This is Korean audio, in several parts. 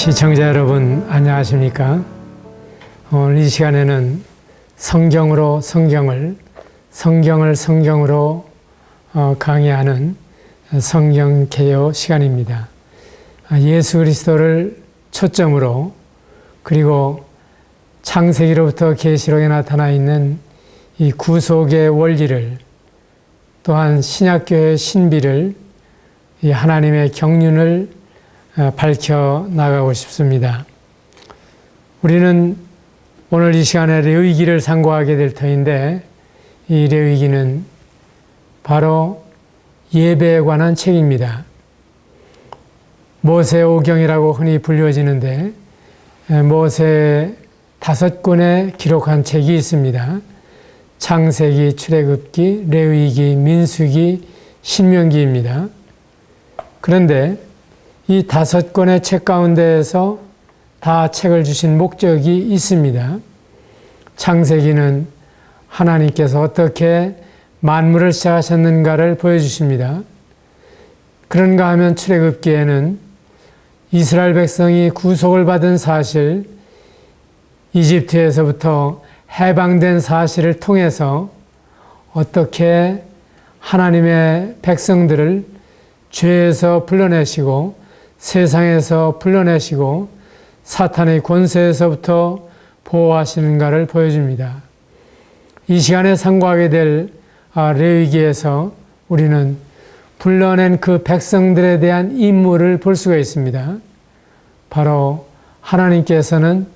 시청자 여러분 안녕하십니까? 오늘 이 시간에는 성경으로 성경을, 성경을 성경으로 강의하는 성경 개요 시간입니다. 예수 그리스도를 초점으로, 그리고 창세기로부터 계시록에 나타나 있는 이 구속의 원리를, 또한 신약교회의 신비를, 이 하나님의 경륜을 밝혀 나가고 싶습니다. 우리는 오늘 이 시간에 레위기를 상고하게 될 터인데, 이 레위기는 바로 예배에 관한 책입니다. 모세오경이라고 흔히 불려지는데, 모세 5권에 기록한 책이 있습니다. 창세기, 출애굽기, 레위기, 민수기, 신명기입니다. 그런데 이 5권의 책 가운데에서 다 책을 주신 목적이 있습니다. 창세기는 하나님께서 어떻게 만물을 시작하셨는가를 보여주십니다. 그런가 하면 출애굽기에는 이스라엘 백성이 구속을 받은 사실, 이집트에서부터 해방된 사실을 통해서 어떻게 하나님의 백성들을 죄에서 불러내시고 세상에서 불러내시고 사탄의 권세에서부터 보호하시는가를 보여줍니다. 이 시간에 상고하게 될 레위기에서 우리는 불러낸 그 백성들에 대한 임무를 볼 수가 있습니다. 바로 하나님께서는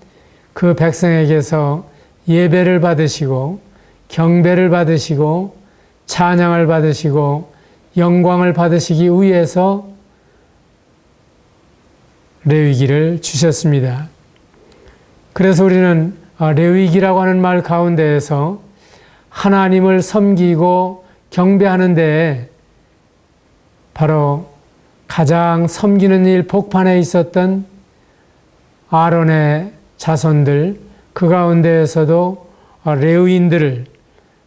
그 백성에게서 예배를 받으시고 경배를 받으시고 찬양을 받으시고 영광을 받으시기 위해서 레위기를 주셨습니다. 그래서 우리는 레위기라고 하는 말 가운데에서 하나님을 섬기고 경배하는 데에 바로 가장 섬기는 일 복판에 있었던 아론의 자손들, 그 가운데에서도 레위인들을,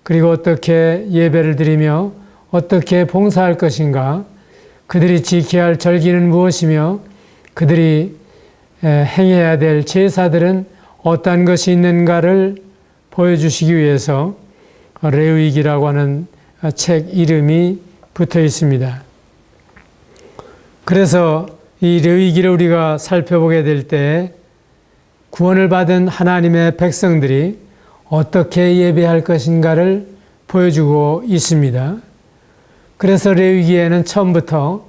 그리고 어떻게 예배를 드리며 어떻게 봉사할 것인가, 그들이 지켜야 할 절기는 무엇이며 그들이 행해야 될 제사들은 어떠한 것이 있는가를 보여주시기 위해서 레위기라고 하는 책 이름이 붙어 있습니다. 그래서 이 레위기를 우리가 살펴보게 될 때 구원을 받은 하나님의 백성들이 어떻게 예배할 것인가를 보여주고 있습니다. 그래서 레위기에는 처음부터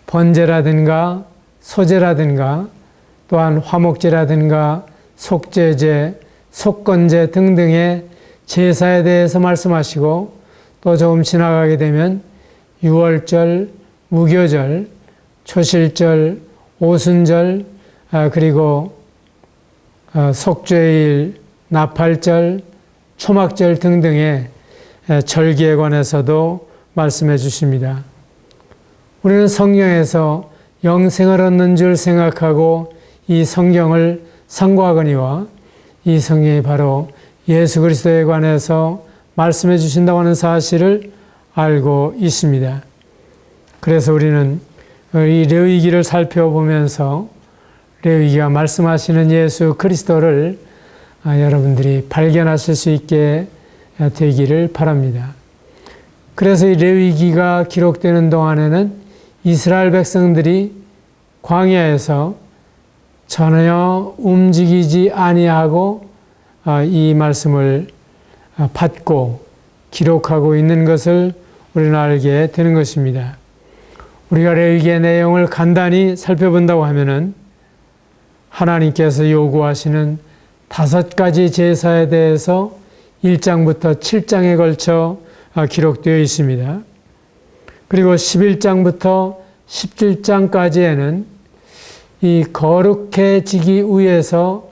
번제라든가 소제라든가 또한 화목제라든가 속죄제, 속건제 등등의 제사에 대해서 말씀하시고, 또 조금 지나가게 되면 유월절, 무교절, 초실절, 오순절, 그리고 속죄일, 나팔절, 초막절 등등의 절기에 관해서도 말씀해 주십니다. 우리는 성경에서 영생을 얻는 줄 생각하고 이 성경을 상고하거니와 이 성경이 바로 예수 그리스도에 관해서 말씀해 주신다고 하는 사실을 알고 있습니다. 그래서 우리는 이 레위기를 살펴보면서 레위기가 말씀하시는 예수 그리스도를 여러분들이 발견하실 수 있게 되기를 바랍니다. 그래서 이 레위기가 기록되는 동안에는 이스라엘 백성들이 광야에서 전혀 움직이지 아니하고 이 말씀을 받고 기록하고 있는 것을 우리는 알게 되는 것입니다. 우리가 레위기의 내용을 간단히 살펴본다고 하면은 하나님께서 요구하시는 5가지 제사에 대해서 1장부터 7장에 걸쳐 기록되어 있습니다. 그리고 11장부터 17장까지에는 이 거룩해지기 위해서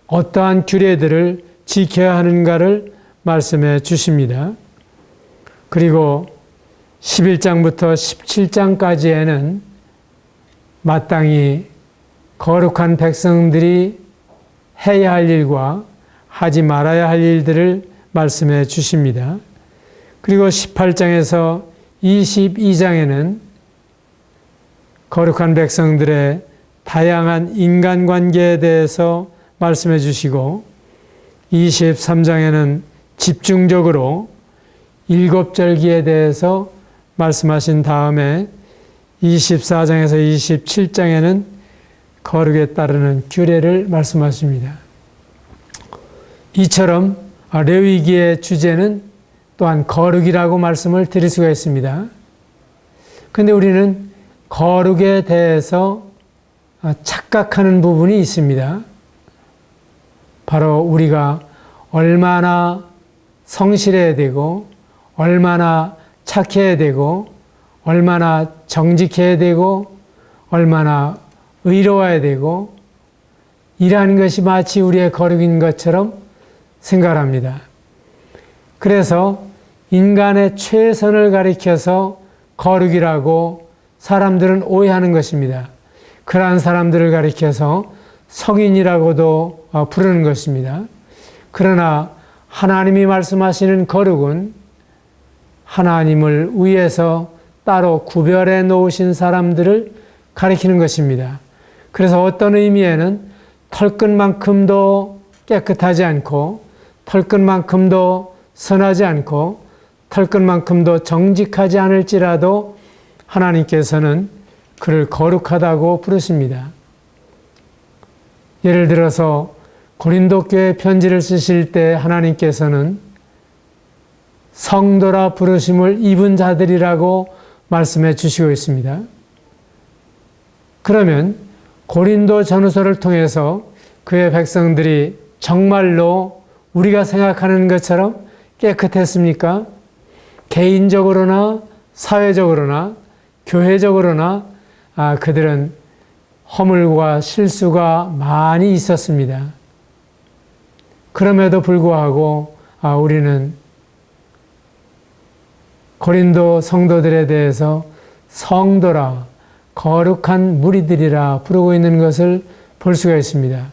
어떠한 규례들을 지켜야 하는가를 말씀해 주십니다. 그리고 11장부터 17장까지에는 마땅히 거룩한 백성들이 해야 할 일과 하지 말아야 할 일들을 말씀해 주십니다. 그리고 18장에서 22장에는 거룩한 백성들의 다양한 인간관계에 대해서 말씀해 주시고 23장에는 집중적으로 일곱절기에 대해서 말씀하신 다음에 24장에서 27장에는 거룩에 따르는 규례를 말씀하십니다. 이처럼 레위기의 주제는 또한 거룩이라고 말씀을 드릴 수가 있습니다. 그런데 우리는 거룩에 대해서 착각하는 부분이 있습니다. 바로 우리가 얼마나 성실해야 되고 얼마나 착해야 되고 얼마나 정직해야 되고 얼마나 의로워야 되고 이러한 것이 마치 우리의 거룩인 것처럼 생각합니다. 그래서 인간의 최선을 가리켜서 거룩이라고 사람들은 오해하는 것입니다. 그러한 사람들을 가리켜서 성인이라고도 부르는 것입니다. 그러나 하나님이 말씀하시는 거룩은 하나님을 위해서 따로 구별해 놓으신 사람들을 가리키는 것입니다. 그래서 어떤 의미에는 털끝만큼도 깨끗하지 않고 털끝만큼도 선하지 않고 털끝만큼도 정직하지 않을지라도 하나님께서는 그를 거룩하다고 부르십니다. 예를 들어서 고린도 교회 편지를 쓰실 때 하나님께서는 성도라 부르심을 입은 자들이라고 말씀해 주시고 있습니다. 그러면 고린도 전후서를 통해서 그의 백성들이 정말로 우리가 생각하는 것처럼 깨끗했습니까? 개인적으로나 사회적으로나 교회적으로나 그들은 허물과 실수가 많이 있었습니다. 그럼에도 불구하고 우리는 고린도 성도들에 대해서 성도라, 거룩한 무리들이라 부르고 있는 것을 볼 수가 있습니다.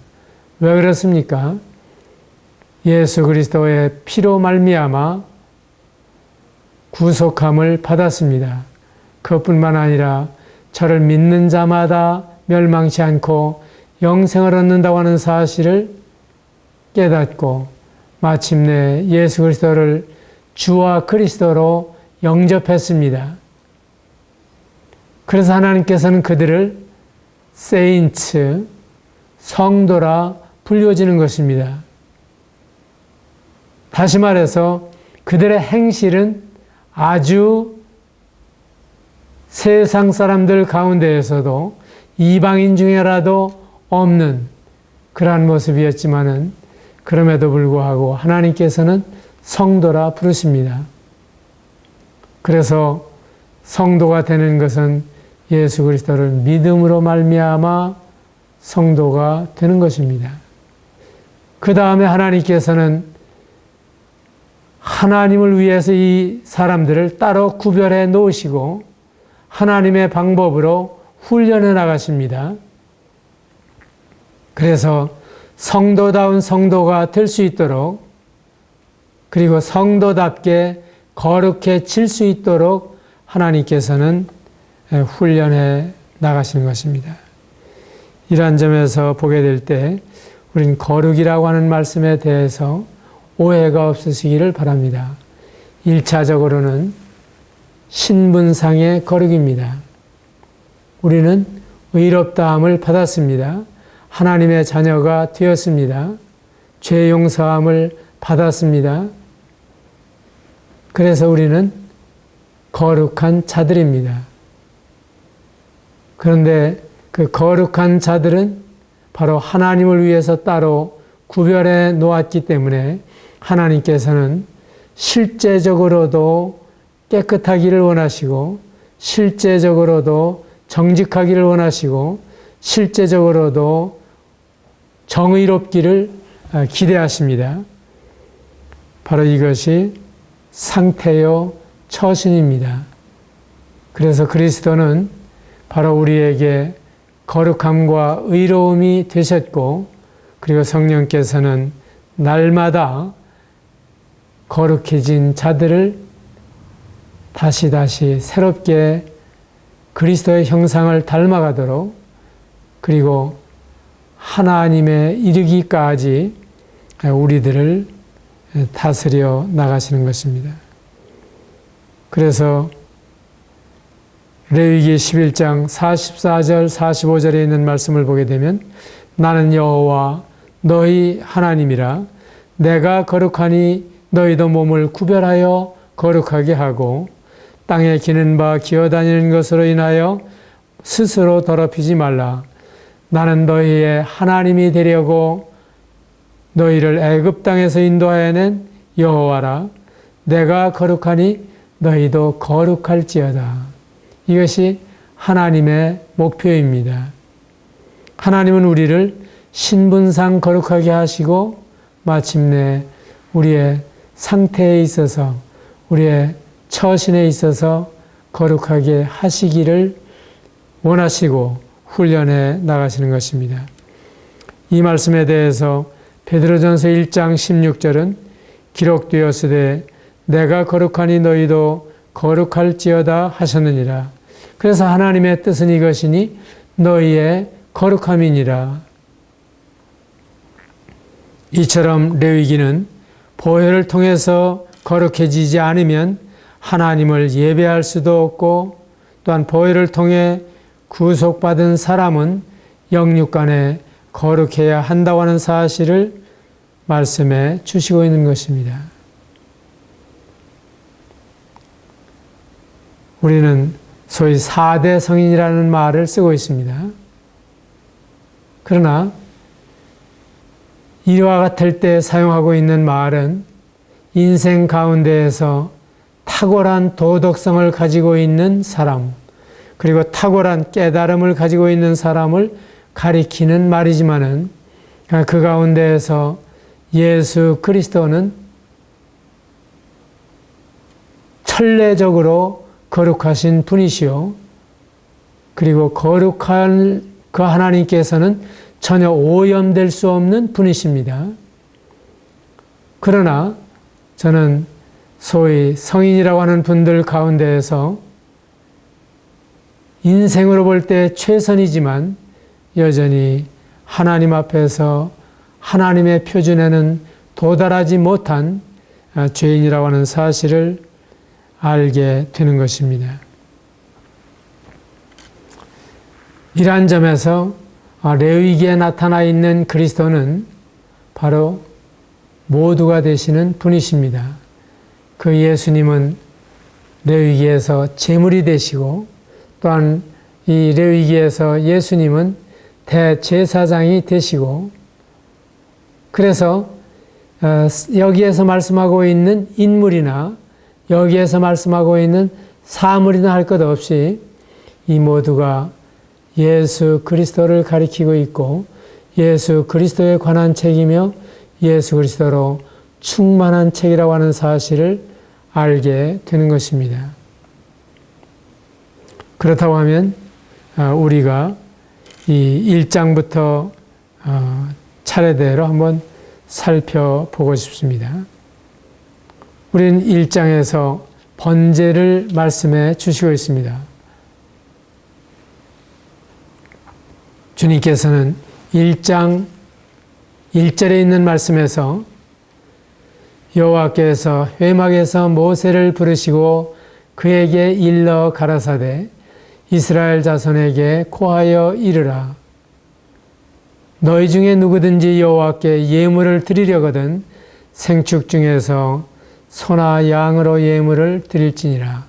왜 그렇습니까? 예수 그리스도의 피로 말미암아 구속함을 받았습니다. 그것뿐만 아니라 저를 믿는 자마다 멸망치 않고 영생을 얻는다고 하는 사실을 깨닫고 마침내 예수 그리스도를 주와 그리스도로 영접했습니다. 그래서 하나님께서는 그들을 세인츠, 성도라 불려지는 것입니다. 다시 말해서 그들의 행실은 아주 세상 사람들 가운데에서도 이방인 중에라도 없는 그러한 모습이었지만은 그럼에도 불구하고 하나님께서는 성도라 부르십니다. 그래서 성도가 되는 것은 예수 그리스도를 믿음으로 말미암아 성도가 되는 것입니다. 그 다음에 하나님께서는 하나님을 위해서 이 사람들을 따로 구별해 놓으시고 하나님의 방법으로 훈련해 나가십니다. 그래서 성도다운 성도가 될 수 있도록 그리고 성도답게 거룩해질 수 있도록 하나님께서는 훈련해 나가시는 것입니다. 이러한 점에서 보게 될 때 우린 거룩이라고 하는 말씀에 대해서 오해가 없으시기를 바랍니다. 1차적으로는 신분상의 거룩입니다. 우리는 의롭다함을 받았습니다. 하나님의 자녀가 되었습니다. 죄 용서함을 받았습니다. 그래서 우리는 거룩한 자들입니다. 그런데 그 거룩한 자들은 바로 하나님을 위해서 따로 구별해 놓았기 때문에 하나님께서는 실제적으로도 깨끗하기를 원하시고 실제적으로도 정직하기를 원하시고 실제적으로도 정의롭기를 기대하십니다. 바로 이것이 상태요 처신입니다. 그래서 그리스도는 바로 우리에게 거룩함과 의로움이 되셨고 그리고 성령께서는 날마다 거룩해진 자들을 다시 새롭게 그리스도의 형상을 닮아가도록 그리고 하나님에 이르기까지 우리들을 다스려 나가시는 것입니다. 그래서 레위기 11장 44절 45절에 있는 말씀을 보게 되면 나는 여호와 너희 하나님이라 내가 거룩하니 너희도 몸을 구별하여 거룩하게 하고 땅에 기는 바 기어다니는 것으로 인하여 스스로 더럽히지 말라. 나는 너희의 하나님이 되려고 너희를 애굽 땅에서 인도하여 낸 여호와라. 내가 거룩하니 너희도 거룩할지어다. 이것이 하나님의 목표입니다. 하나님은 우리를 신분상 거룩하게 하시고 마침내 우리의 상태에 있어서 우리의 처신에 있어서 거룩하게 하시기를 원하시고 훈련해 나가시는 것입니다. 이 말씀에 대해서 베드로전서 1장 16절은 기록되었으되 내가 거룩하니 너희도 거룩할지어다 하셨느니라. 그래서 하나님의 뜻은 이것이니 너희의 거룩함이니라. 이처럼 레위기는 보혈을 통해서 거룩해지지 않으면 하나님을 예배할 수도 없고 또한 보혈을 통해 구속받은 사람은 영육간에 거룩해야 한다고 하는 사실을 말씀해 주시고 있는 것입니다. 우리는 소위 4대 성인이라는 말을 쓰고 있습니다. 그러나 이와 같을 때 사용하고 있는 말은 인생 가운데에서 탁월한 도덕성을 가지고 있는 사람, 그리고 탁월한 깨달음을 가지고 있는 사람을 가리키는 말이지만은 그 가운데에서 예수 그리스도는 천례적으로 거룩하신 분이시요. 그리고 거룩한 그 하나님께서는 전혀 오염될 수 없는 분이십니다. 그러나 저는 소위 성인이라고 하는 분들 가운데에서 인생으로 볼 때 최선이지만 여전히 하나님 앞에서 하나님의 표준에는 도달하지 못한 죄인이라고 하는 사실을 알게 되는 것입니다. 이러한 점에서 레위기에 나타나 있는 그리스도는 바로 모두가 되시는 분이십니다. 그 예수님은 레위기에서 제물이 되시고 또한 이 레위기에서 예수님은 대제사장이 되시고 그래서 여기에서 말씀하고 있는 인물이나 여기에서 말씀하고 있는 사물이나 할 것 없이 이 모두가 예수 그리스도를 가리키고 있고 예수 그리스도에 관한 책이며 예수 그리스도로 충만한 책이라고 하는 사실을 알게 되는 것입니다. 그렇다고 하면 우리가 이 1장부터 차례대로 한번 살펴보고 싶습니다. 우리는 1장에서 번제를 말씀해 주시고 있습니다. 주님께서는 1장 1절에 있는 말씀에서 여호와께서 회막에서 모세를 부르시고 그에게 일러 가라사대 이스라엘 자손에게 고하여 이르라. 너희 중에 누구든지 여호와께 예물을 드리려거든 생축 중에서 소나 양으로 예물을 드릴지니라.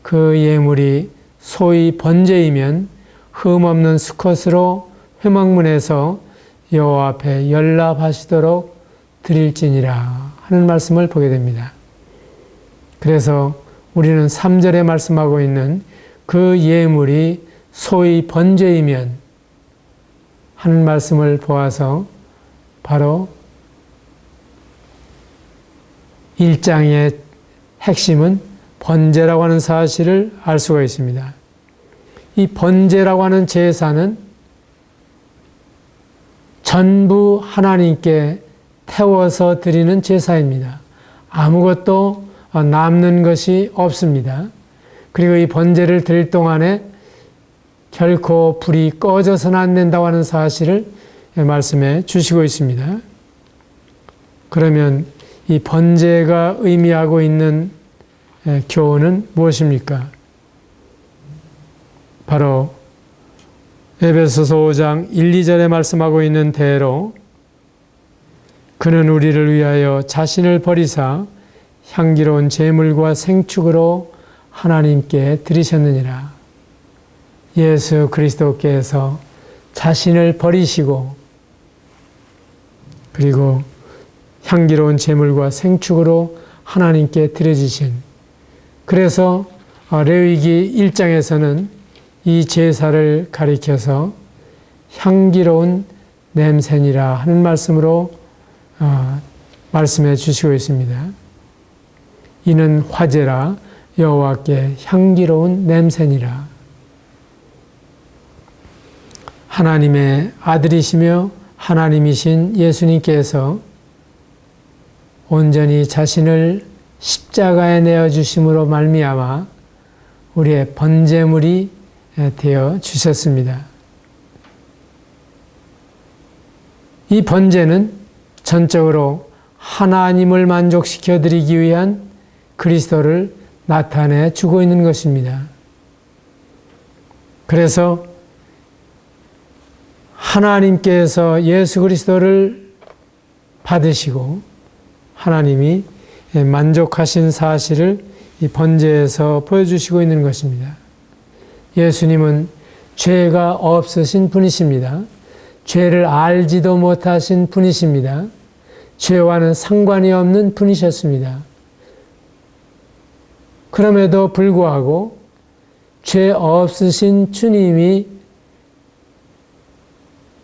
그 예물이 소위 번제이면 흠없는 수컷으로 회막문에서 여호와 앞에 연락하시도록 드릴지니라 하는 말씀을 보게 됩니다. 그래서 우리는 3절에 말씀하고 있는 그 예물이 소위 번제이면 하는 말씀을 보아서 바로 1장의 핵심은 번제라고 하는 사실을 알 수가 있습니다. 이 번제라고 하는 제사는 전부 하나님께 태워서 드리는 제사입니다. 아무것도 남는 것이 없습니다. 그리고 이 번제를 드릴 동안에 결코 불이 꺼져서는 안 된다고 하는 사실을 말씀해 주시고 있습니다. 그러면 이 번제가 의미하고 있는 교훈은 무엇입니까? 바로 에베소서 5장 1, 2절에 말씀하고 있는 대로 그는 우리를 위하여 자신을 버리사 향기로운 제물과 생축으로 하나님께 드리셨느니라. 예수 그리스도께서 자신을 버리시고 그리고 향기로운 제물과 생축으로 하나님께 드려지신, 그래서 레위기 1장에서는 이 제사를 가리켜서 향기로운 냄새니라 하는 말씀으로 말씀해 주시고 있습니다. 이는 화제라 여호와께 향기로운 냄새니라. 하나님의 아들이시며 하나님이신 예수님께서 온전히 자신을 십자가에 내어주심으로 말미암아 우리의 번제물이 되어 주셨습니다. 이 번제는 전적으로 하나님을 만족시켜 드리기 위한 그리스도를 나타내 주고 있는 것입니다. 그래서 하나님께서 예수 그리스도를 받으시고 하나님이 만족하신 사실을 이 번제에서 보여주시고 있는 것입니다. 예수님은 죄가 없으신 분이십니다. 죄를 알지도 못하신 분이십니다. 죄와는 상관이 없는 분이셨습니다. 그럼에도 불구하고 죄 없으신 주님이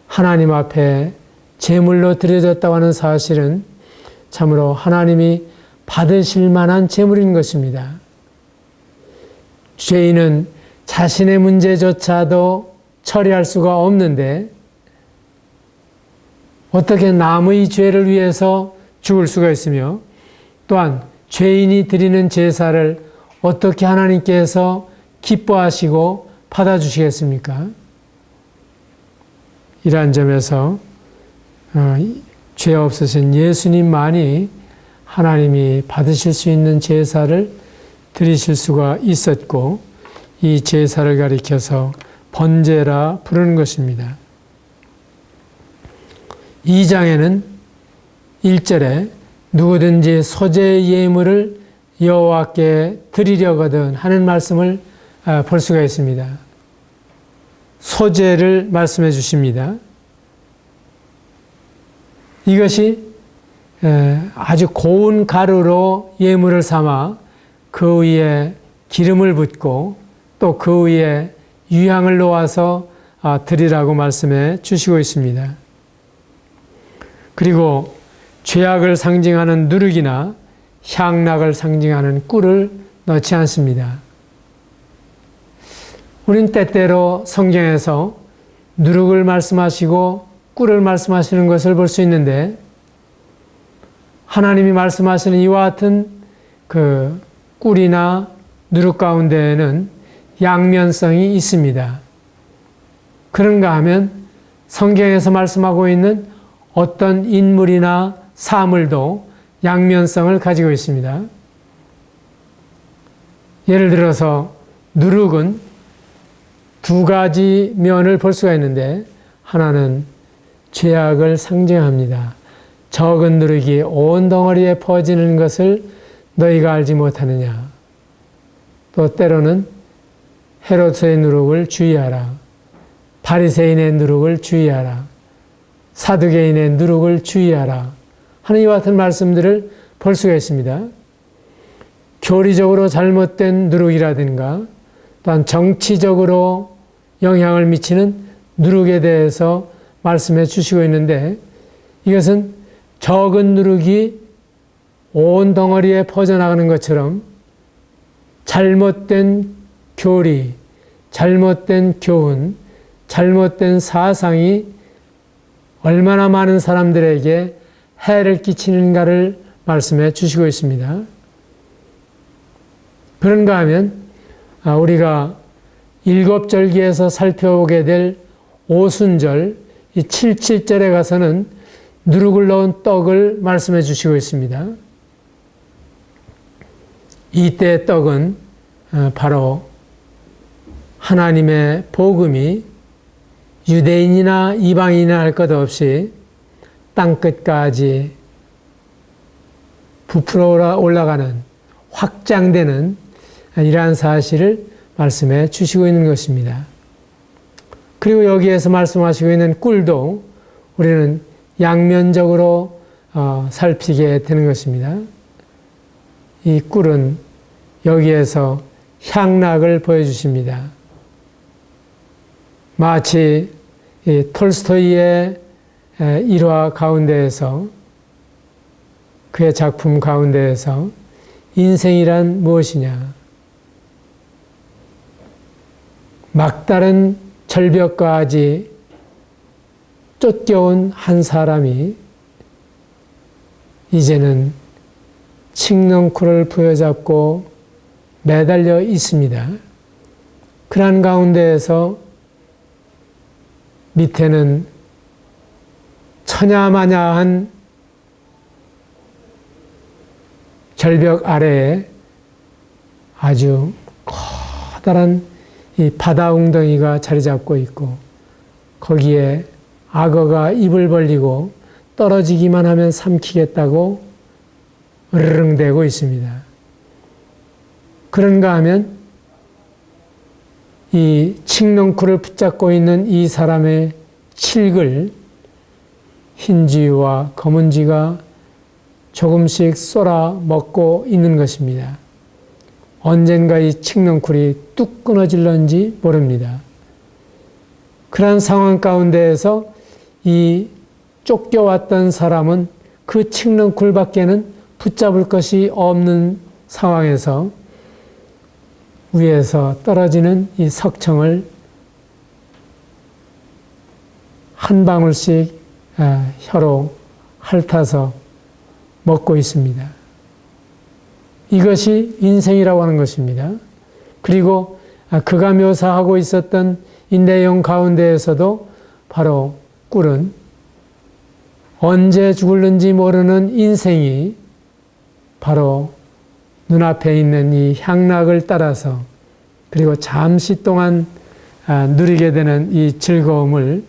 하나님 앞에 제물로 드려졌다고 하는 사실은 참으로 하나님이 받으실 만한 제물인 것입니다. 죄인은 자신의 문제조차도 처리할 수가 없는데 어떻게 남의 죄를 위해서 죽을 수가 있으며, 또한 죄인이 드리는 제사를 어떻게 하나님께서 기뻐하시고 받아주시겠습니까? 이러한 점에서 죄 없으신 예수님만이 하나님이 받으실 수 있는 제사를 드리실 수가 있었고, 이 제사를 가리켜서 번제라 부르는 것입니다. 2장에는 1절에 누구든지 소제 예물을 여호와께 드리려거든 하는 말씀을 볼 수가 있습니다. 소제를 말씀해 주십니다. 이것이 아주 고운 가루로 예물을 삼아 그 위에 기름을 붓고 또 그 위에 유향을 놓아서 드리라고 말씀해 주시고 있습니다. 그리고 죄악을 상징하는 누룩이나 향락을 상징하는 꿀을 넣지 않습니다. 우린 때때로 성경에서 누룩을 말씀하시고 꿀을 말씀하시는 것을 볼 수 있는데, 하나님이 말씀하시는 이와 같은 그 꿀이나 누룩 가운데에는 양면성이 있습니다. 그런가 하면 성경에서 말씀하고 있는 어떤 인물이나 사물도 양면성을 가지고 있습니다. 예를 들어서 누룩은 두 가지 면을 볼 수가 있는데, 하나는 죄악을 상징합니다. 적은 누룩이 온 덩어리에 퍼지는 것을 너희가 알지 못하느냐. 또 때로는 헤롯의 누룩을 주의하라. 바리새인의 누룩을 주의하라. 사두개인의 누룩을 주의하라 하는 이와 같은 말씀들을 볼 수가 있습니다. 교리적으로 잘못된 누룩이라든가 또한 정치적으로 영향을 미치는 누룩에 대해서 말씀해 주시고 있는데, 이것은 적은 누룩이 온 덩어리에 퍼져나가는 것처럼 잘못된 교리, 잘못된 교훈, 잘못된 사상이 얼마나 많은 사람들에게 해를 끼치는가를 말씀해 주시고 있습니다. 그런가 하면 우리가 일곱절기에서 살펴보게 될 오순절, 이 77절에 가서는 누룩을 넣은 떡을 말씀해 주시고 있습니다. 이때의 떡은 바로 하나님의 복음이 유대인이나 이방인이나 할 것 없이 땅끝까지 부풀어 올라가는, 확장되는 이러한 사실을 말씀해 주시고 있는 것입니다. 그리고 여기에서 말씀하시고 있는 꿀도 우리는 양면적으로 살피게 되는 것입니다. 이 꿀은 여기에서 향락을 보여주십니다. 마치 이 톨스토이의 일화 가운데에서, 그의 작품 가운데에서 인생이란 무엇이냐, 막다른 절벽까지 쫓겨온 한 사람이 이제는 칡넝쿨을 부여잡고 매달려 있습니다. 그러한 가운데에서 밑에는 천야마냐한 절벽 아래에 아주 커다란 이 바다 웅덩이가 자리 잡고 있고, 거기에 악어가 입을 벌리고 떨어지기만 하면 삼키겠다고 으르릉대고 있습니다. 그런가 하면 이 칡넝쿨을 붙잡고 있는 이 사람의 칡을 흰 쥐와 검은 쥐가 조금씩 쏘아 먹고 있는 것입니다. 언젠가 이 칡넝쿨이 뚝 끊어질런지 모릅니다. 그러한 상황 가운데에서 이 쫓겨왔던 사람은 그 칡넝쿨밖에는 붙잡을 것이 없는 상황에서 위에서 떨어지는 이 석청을 한 방울씩 혀로 핥아서 먹고 있습니다. 이것이 인생이라고 하는 것입니다. 그리고 그가 묘사하고 있었던 이 내용 가운데에서도 바로 꿀은 언제 죽을는지 모르는 인생이 바로 눈앞에 있는 이 향락을 따라서, 그리고 잠시 동안 누리게 되는 이 즐거움을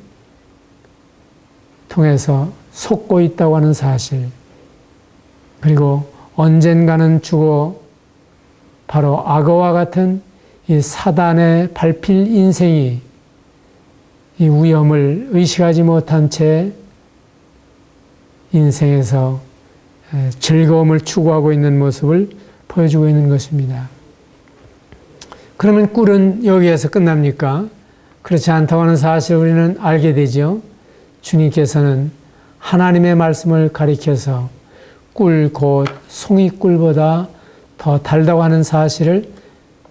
통해서 속고 있다고 하는 사실, 그리고 언젠가는 죽어 바로 악어와 같은 이 사단의 밟힐 인생이 이 위험을 의식하지 못한 채 인생에서 즐거움을 추구하고 있는 모습을 보여주고 있는 것입니다. 그러면 꿀은 여기에서 끝납니까? 그렇지 않다고 하는 사실을 우리는 알게 되죠. 주님께서는 하나님의 말씀을 가리켜서 꿀 곧 송이꿀보다 더 달다고 하는 사실을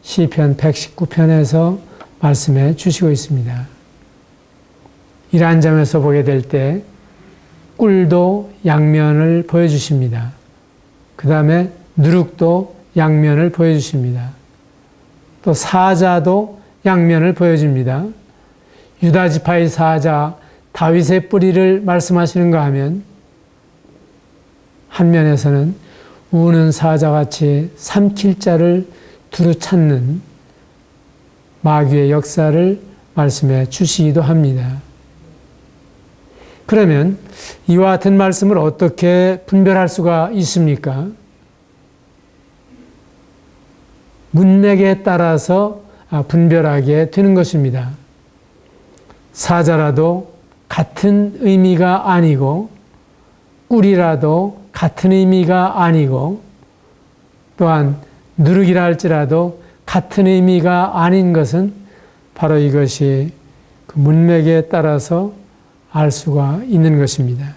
시편 119편에서 말씀해 주시고 있습니다. 이러한 점에서 보게 될 때 꿀도 양면을 보여주십니다. 그 다음에 누룩도 양면을 보여주십니다. 또 사자도 양면을 보여줍니다. 유다지파의 사자 다윗의 뿌리를 말씀하시는가 하면 한 면에서는 우는 사자같이 삼킬 자를 두루 찾는 마귀의 역사를 말씀해 주시기도 합니다. 그러면 이와 같은 말씀을 어떻게 분별할 수가 있습니까? 문맥에 따라서 분별하게 되는 것입니다. 사자라도 같은 의미가 아니고, 꿀이라도 같은 의미가 아니고, 또한 누룩이라 할지라도 같은 의미가 아닌 것은 바로 이것이 그 문맥에 따라서 알 수가 있는 것입니다.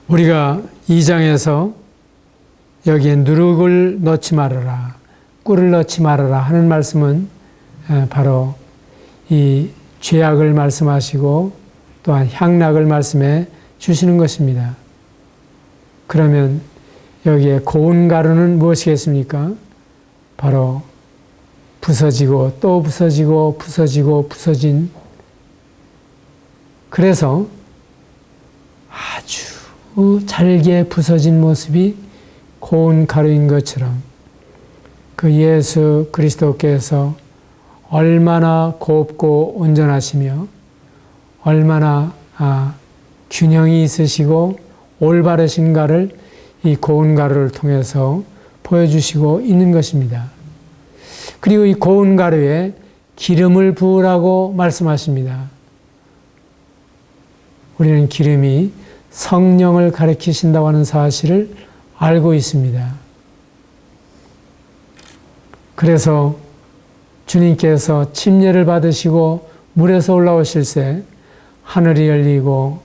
우리가 2장에서 여기에 누룩을 넣지 말아라, 꿀을 넣지 말아라 하는 말씀은 바로 이 죄악을 말씀하시고 또한 향락을 말씀해 주시는 것입니다. 그러면 여기에 고운 가루는 무엇이겠습니까? 바로 부서지고 또 부서지고 부서지고 부서진, 그래서 아주 잘게 부서진 모습이 고운 가루인 것처럼 그 예수 그리스도께서 얼마나 곱고 온전하시며 얼마나 균형이 있으시고 올바르신가를 이 고운 가루를 통해서 보여주시고 있는 것입니다. 그리고 이 고운 가루에 기름을 부으라고 말씀하십니다. 우리는 기름이 성령을 가리키신다고 하는 사실을 알고 있습니다. 그래서 주님께서 침례를 받으시고 물에서 올라오실 때 하늘이 열리고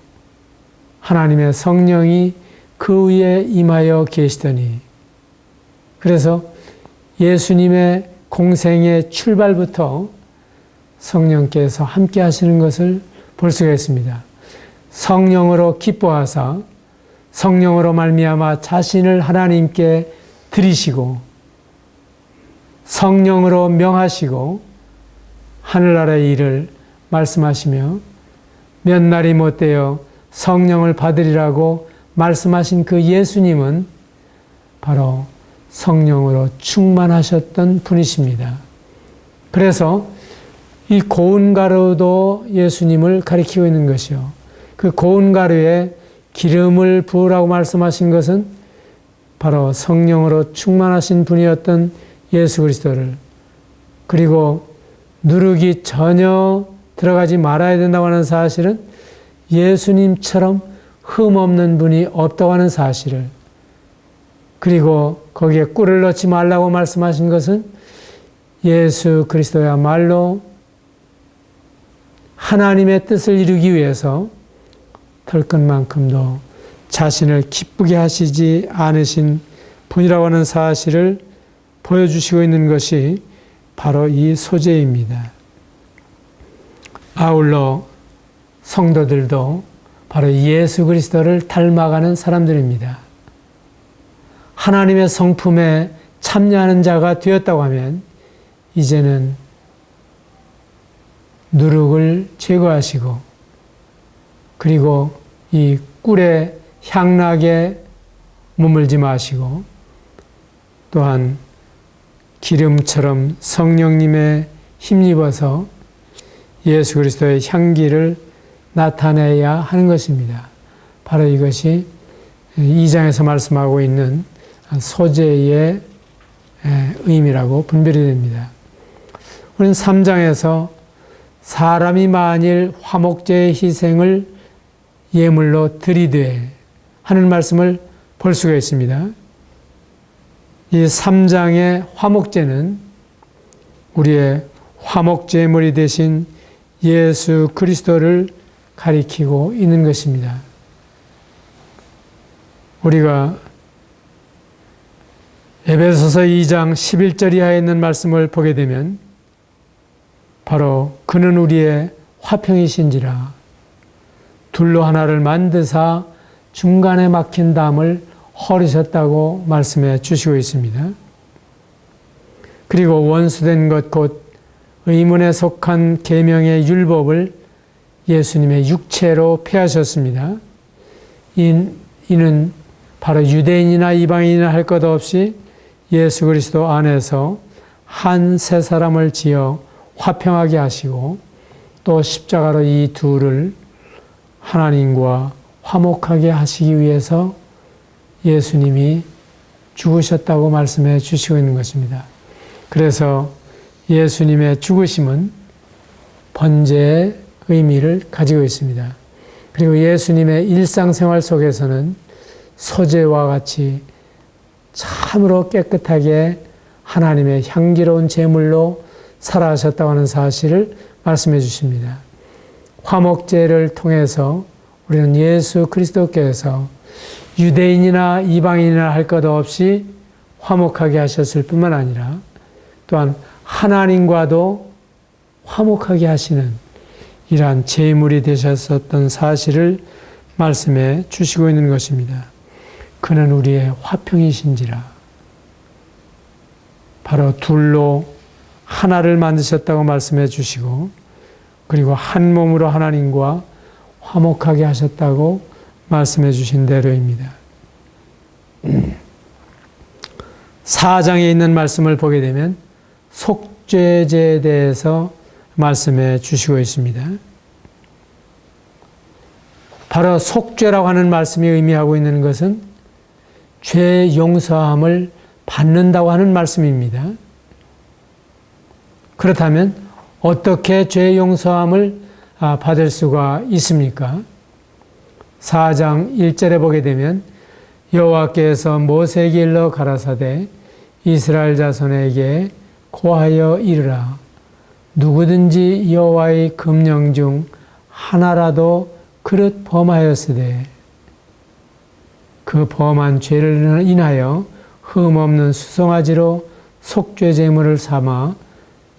하나님의 성령이 그 위에 임하여 계시더니, 그래서 예수님의 공생의 출발부터 성령께서 함께 하시는 것을 볼 수가 있습니다. 성령으로 기뻐하사 성령으로 말미암아 자신을 하나님께 드리시고 성령으로 명하시고 하늘나라의 일을 말씀하시며 몇 날이 못되어 성령을 받으리라고 말씀하신 그 예수님은 바로 성령으로 충만하셨던 분이십니다. 그래서 이 고운 가루도 예수님을 가리키고 있는 것이요, 그 고운 가루에 기름을 부으라고 말씀하신 것은 바로 성령으로 충만하신 분이었던 예수 그리스도를, 그리고 누룩이 전혀 들어가지 말아야 된다고 하는 사실은 예수님처럼 흠없는 분이 없다고 하는 사실을, 그리고 거기에 꿀을 넣지 말라고 말씀하신 것은 예수 그리스도야말로 하나님의 뜻을 이루기 위해서 털끝만큼도 자신을 기쁘게 하시지 않으신 분이라고 하는 사실을 보여주시고 있는 것이 바로 이 소재입니다. 아울러 성도들도 바로 예수 그리스도를 닮아가는 사람들입니다. 하나님의 성품에 참여하는 자가 되었다고 하면 이제는 누룩을 제거하시고, 그리고 이 꿀의 향락에 머물지 마시고, 또한 기름처럼 성령님의 힘입어서 예수 그리스도의 향기를 나타내야 하는 것입니다. 바로 이것이 2장에서 말씀하고 있는 소재의 의미라고 분별이 됩니다. 우리는 3장에서 사람이 만일 화목제의 희생을 예물로 드리되 하는 말씀을 볼 수가 있습니다. 이 3장의 화목제는 우리의 화목제물이 되신 예수 그리스도를 가리키고 있는 것입니다. 우리가 에베소서 2장 11절 이하에 있는 말씀을 보게 되면 바로 그는 우리의 화평이신지라 둘로 하나를 만드사 중간에 막힌 담을 허리셨다고 말씀해 주시고 있습니다. 그리고 원수된 것 곧 의문에 속한 계명의 율법을 예수님의 육체로 폐하셨습니다. 이는 바로 유대인이나 이방인이나 할 것 없이 예수 그리스도 안에서 한 새 사람을 지어 화평하게 하시고 또 십자가로 이 둘을 하나님과 화목하게 하시기 위해서 예수님이 죽으셨다고 말씀해 주시고 있는 것입니다. 그래서 예수님의 죽으심은 번제의 의미를 가지고 있습니다. 그리고 예수님의 일상생활 속에서는 소재와 같이 참으로 깨끗하게 하나님의 향기로운 제물로 살아가셨다고 하는 사실을 말씀해 주십니다. 화목제를 통해서 우리는 예수 그리스도께서 유대인이나 이방인이나 할 것 없이 화목하게 하셨을 뿐만 아니라 또한 하나님과도 화목하게 하시는 이러한 제물이 되셨었던 사실을 말씀해 주시고 있는 것입니다. 그는 우리의 화평이신지라. 바로 둘로 하나를 만드셨다고 말씀해 주시고, 그리고 한 몸으로 하나님과 화목하게 하셨다고 말씀해 주신 대로입니다. 4장에 있는 말씀을 보게 되면 속죄제에 대해서 말씀해 주시고 있습니다. 바로 속죄라고 하는 말씀이 의미하고 있는 것은 죄 용서함을 받는다고 하는 말씀입니다. 그렇다면 어떻게 죄 용서함을 받을 수가 있습니까? 4장 1절에 보게 되면 여호와께서 모세에게 일러 가라사대 이스라엘 자손에게 고하여 이르라. 누구든지 여호와의 금령 중 하나라도 그릇 범하였으되 그 범한 죄를 인하여 흠없는 수송아지로 속죄 제물을 삼아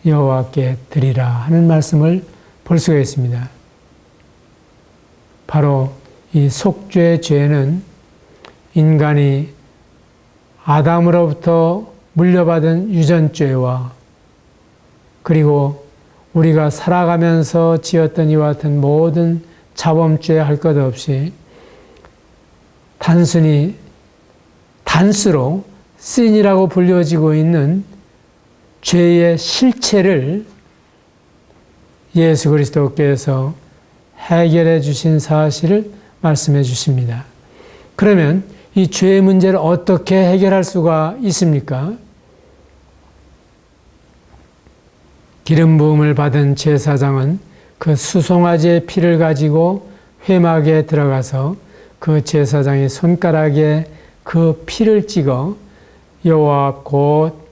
여호와께 드리라 하는 말씀을 볼 수가 있습니다. 바로 이 속죄 죄는 인간이 아담으로부터 물려받은 유전죄와 그리고 우리가 살아가면서 지었던 이와 같은 모든 자범죄 할 것 없이 단순히 단수로 신이라고 불려지고 있는 죄의 실체를 예수 그리스도께서 해결해 주신 사실을 말씀해 주십니다. 그러면 이 죄의 문제를 어떻게 해결할 수가 있습니까? 기름 부음을 받은 제사장은 그 수송아지의 피를 가지고 회막에 들어가서 그 제사장의 손가락에 그 피를 찍어 여호와 앞 곧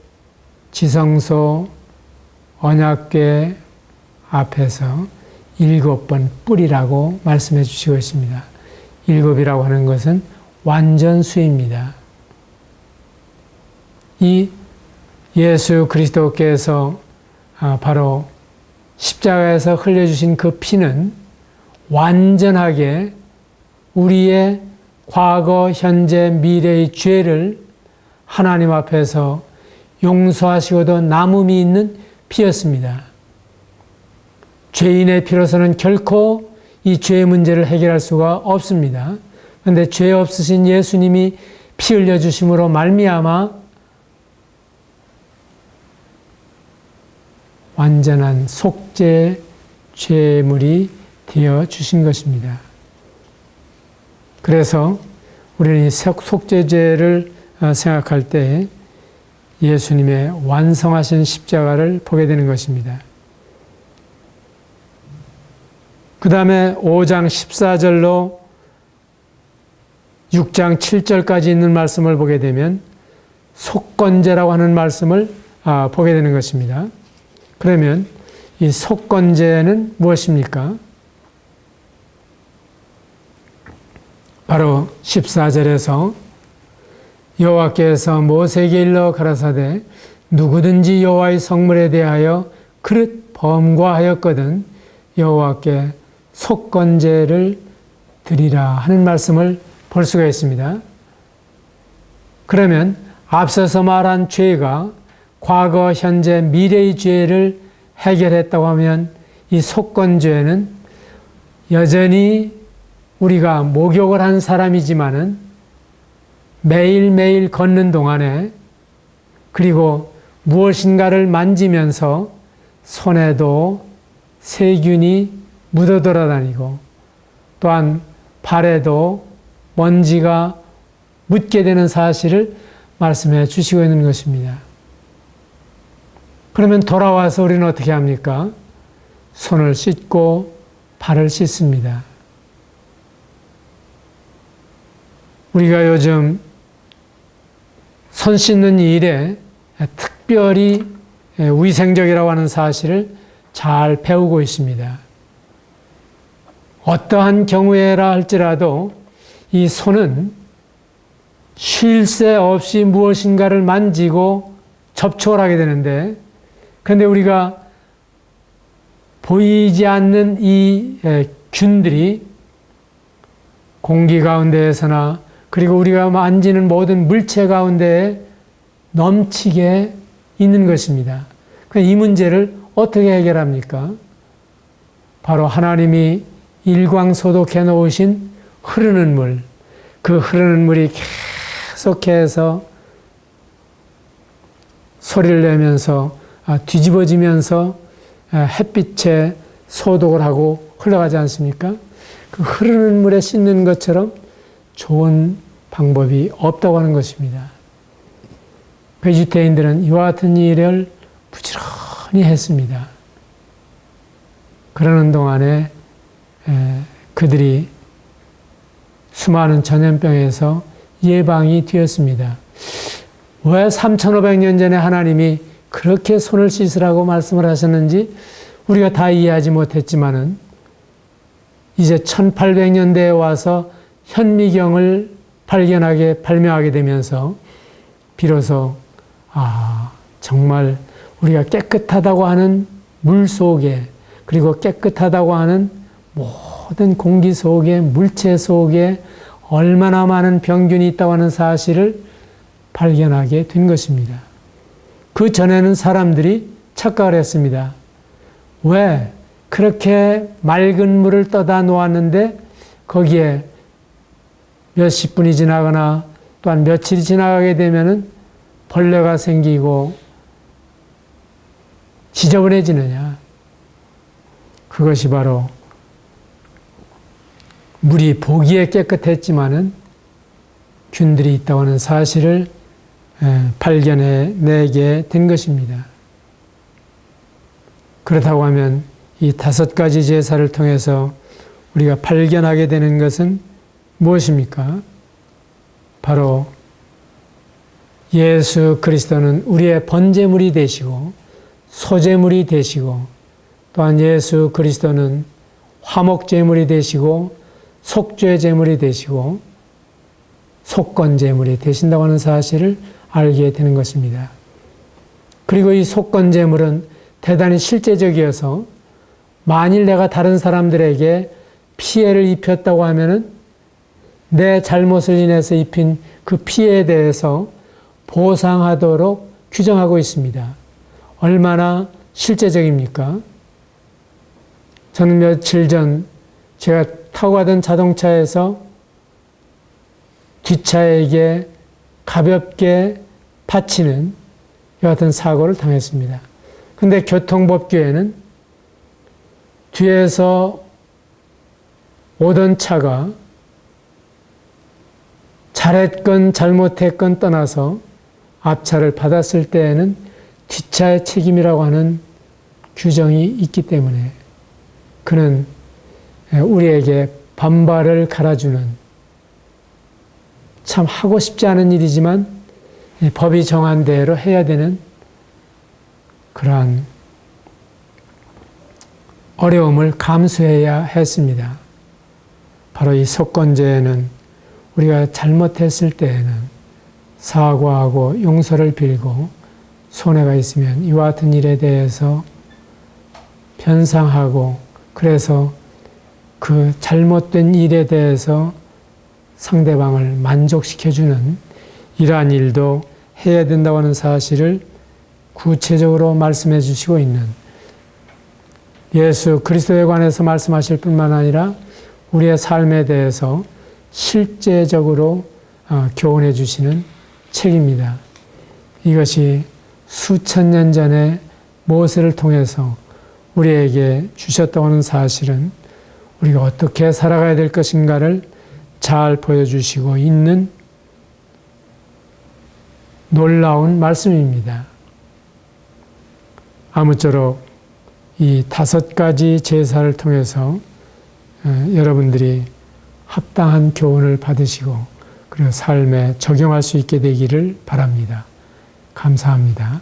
지성소 언약궤 앞에서 7번 뿌리라고 말씀해 주시고 있습니다. 7이라고 하는 것은 완전수입니다. 이 예수 그리스도께서 바로 십자가에서 흘려주신 그 피는 완전하게 우리의 과거, 현재, 미래의 죄를 하나님 앞에서 용서하시고도 남음이 있는 피였습니다. 죄인의 피로서는 결코 이 죄의 문제를 해결할 수가 없습니다. 그런데 죄 없으신 예수님이 피 흘려주심으로 말미암아 완전한 속죄 죄물이 되어 주신 것입니다. 그래서 우리는 이 속죄죄를 생각할 때 예수님의 완성하신 십자가를 보게 되는 것입니다. 그 다음에 5장 14절로 6장 7절까지 있는 말씀을 보게 되면 속건제라고 하는 말씀을 보게 되는 것입니다. 그러면 이 속건제는 무엇입니까? 바로 14절에서 여호와께서 모세에게 일러 가라사대 누구든지 여호와의 성물에 대하여 그릇 범과하였거든 여호와께 속건제를 드리라 하는 말씀을 볼 수가 있습니다. 그러면 앞서서 말한 죄가 과거, 현재, 미래의 죄를 해결했다고 하면 이 속건죄는 여전히 우리가 목욕을 한 사람이지만은 매일매일 걷는 동안에 그리고 무엇인가를 만지면서 손에도 세균이 묻어 돌아다니고 또한 발에도 먼지가 묻게 되는 사실을 말씀해 주시고 있는 것입니다. 그러면 돌아와서 우리는 어떻게 합니까? 손을 씻고 발을 씻습니다. 우리가 요즘 손 씻는 일에 특별히 위생적이라고 하는 사실을 잘 배우고 있습니다. 어떠한 경우에라 할지라도 이 손은 쉴 새 없이 무엇인가를 만지고 접촉을 하게 되는데 그런데 우리가 보이지 않는 이 균들이 공기 가운데에서나 그리고 우리가 만지는 모든 물체 가운데에 넘치게 있는 것입니다. 이 문제를 어떻게 해결합니까? 바로 하나님이 일광소독해 놓으신 흐르는 물, 그 흐르는 물이 계속해서 소리를 내면서 뒤집어지면서 햇빛에 소독을 하고 흘러가지 않습니까? 그 흐르는 물에 씻는 것처럼 좋은 방법이 없다고 하는 것입니다. 그 유대인들은 이와 같은 일을 부지런히 했습니다. 그러는 동안에 그들이 수많은 전염병에서 예방이 되었습니다. 왜 3,500년 전에 하나님이 그렇게 손을 씻으라고 말씀을 하셨는지 우리가 다 이해하지 못했지만은 이제 1800년대에 와서 현미경을 발명하게 되면서 비로소 정말 우리가 깨끗하다고 하는 물 속에 그리고 깨끗하다고 하는 모든 공기 속에 물체 속에 얼마나 많은 병균이 있다고 하는 사실을 발견하게 된 것입니다. 그 전에는 사람들이 착각을 했습니다. 왜 그렇게 맑은 물을 떠다 놓았는데 거기에 몇십 분이 지나거나 또한 며칠이 지나가게 되면은 벌레가 생기고 지저분해지느냐. 그것이 바로 물이 보기에 깨끗했지만은 균들이 있다고 하는 사실을 발견해내게 된 것입니다. 그렇다고 하면 이 5가지 제사를 통해서 우리가 발견하게 되는 것은 무엇입니까? 바로 예수 그리스도는 우리의 번제물이 되시고 소제물이 되시고 또한 예수 그리스도는 화목제물이 되시고 속죄제물이 되시고 속건제물이 되신다고 하는 사실을 알게 되는 것입니다. 그리고 이 속건제물은 대단히 실제적이어서 만일 내가 다른 사람들에게 피해를 입혔다고 하면은 내 잘못을 인해서 입힌 그 피해에 대해서 보상하도록 규정하고 있습니다. 얼마나 실제적입니까? 저는 며칠 전 제가 타고 가던 자동차에서 뒷차에게 가볍게 다치는 여하튼 사고를 당했습니다. 근데 교통법규에는 뒤에서 오던 차가 잘했건 잘못했건 떠나서 앞차를 받았을 때에는 뒷차의 책임이라고 하는 규정이 있기 때문에 그는 우리에게 반발을 갈아주는 참 하고 싶지 않은 일이지만 법이 정한 대로 해야 되는 그러한 어려움을 감수해야 했습니다. 바로 이 속건제에는 우리가 잘못했을 때에는 사과하고 용서를 빌고 손해가 있으면 이와 같은 일에 대해서 변상하고 그래서 그 잘못된 일에 대해서 상대방을 만족시켜주는 이러한 일도 해야 된다고 하는 사실을 구체적으로 말씀해 주시고 있는 예수 그리스도에 관해서 말씀하실 뿐만 아니라 우리의 삶에 대해서 실제적으로 교훈해 주시는 책입니다. 이것이 수천 년 전에 모세를 통해서 우리에게 주셨다고 하는 사실은 우리가 어떻게 살아가야 될 것인가를 잘 보여주시고 있는 놀라운 말씀입니다. 아무쪼록 이 5가지 제사를 통해서 여러분들이 합당한 교훈을 받으시고 그리고 삶에 적용할 수 있게 되기를 바랍니다. 감사합니다.